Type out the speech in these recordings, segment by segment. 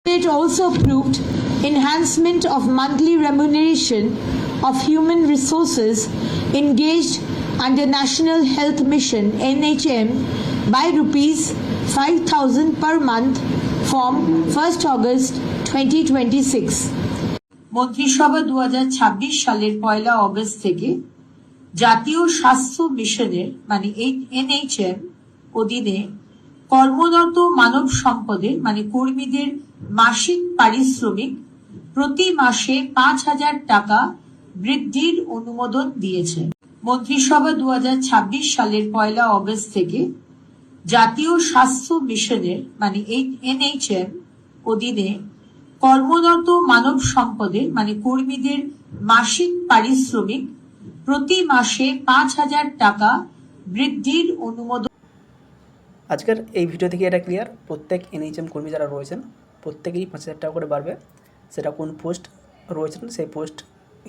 It also approved enhancement of monthly remuneration of human resources engaged under National Health Mission (NHM) by rupees 5,000 per month from 1st August 2026. মন্ত্রিসভা 2026 সালের 1 August থেকে জাতীয় স্বাস্থ্য মিশনের মানে NHM অধীনে কর্মরত মানব সম্পদের মানে কর্মীদের মাসিক পারিশ্রমিক প্রতি মাসে 5,000 টাকা বৃদ্ধির অনুমোদন দিয়েছে। মন্ত্রিসভা 2026 সালের 1 অগস্ট থেকে জাতীয় স্বাস্থ্য মিশনের মানে NHM অধীনে কর্মরত মানব সম্পদের মানে কর্মীদের মাসিক পারিশ্রমিক প্রতি মাসে 5,000 টাকা বৃদ্ধির অনুমোদন। আজকের এই ভিডিও থেকে এটা ক্লিয়ার, প্রত্যেক NHM কর্মী যারা রয়েছেন প্রত্যেকেই 5,000 টাকা করে বাড়বে। সেটা কোন পোস্ট রয়েছেন সেই পোস্ট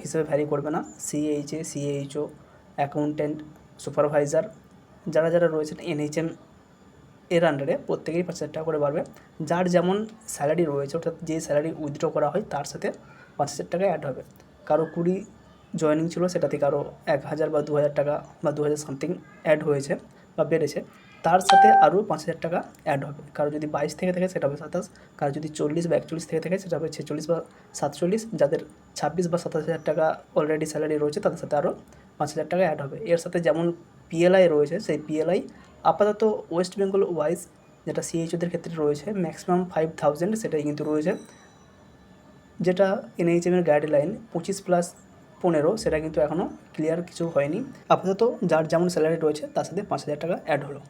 হিসেবে ভ্যারি করবে না। CHA, CHO, অ্যাকাউন্ট্যান্ট, সুপারভাইজার যারা যারা রয়েছেন NHM এর আন্ডারে প্রত্যেকেই 5,000 টাকা করে বাড়বে। যার যেমন স্যালারি রয়েছে অর্থাৎ যে স্যালারি উইথড্র করা হয় তার সাথে 5,000 টাকা অ্যাড হবে। কারো 20 জয়েনিং ছিল সেটা থেকে আরও 1,000 বা 2,000 টাকা বা 2,000 সামথিং অ্যাড হয়েছে বা বেড়েছে, তার সাথে আরও 5,000 টাকা অ্যাড হবে। কারো যদি 22 থেকে থাকে সেটা হবে 27, কারো যদি 40 বা 41 থেকে থাকে সেটা হবে 46 বা 47, যাদের 26 বা 27,000 টাকা অলরেডি স্যালারি রয়েছে তাদের সাথে আরও 5,000 টাকা অ্যাড হবে। এর সাথে যেমন PLI রয়েছে সেই PLI আপাতত ওয়েস্ট বেঙ্গল ওয়াইজ যেটা CHOদের ক্ষেত্রে রয়েছে ম্যাক্সিমাম 5,000 সেটাই কিন্তু রয়েছে, যেটা NHM এর গাইডলাইন 25+15 সেটা কিন্তু এখনও ক্লিয়ার কিছু হয়নি। আপাতত যার যেমন স্যালারি রয়েছে তার সাথে 5,000 টাকা অ্যাড হলো।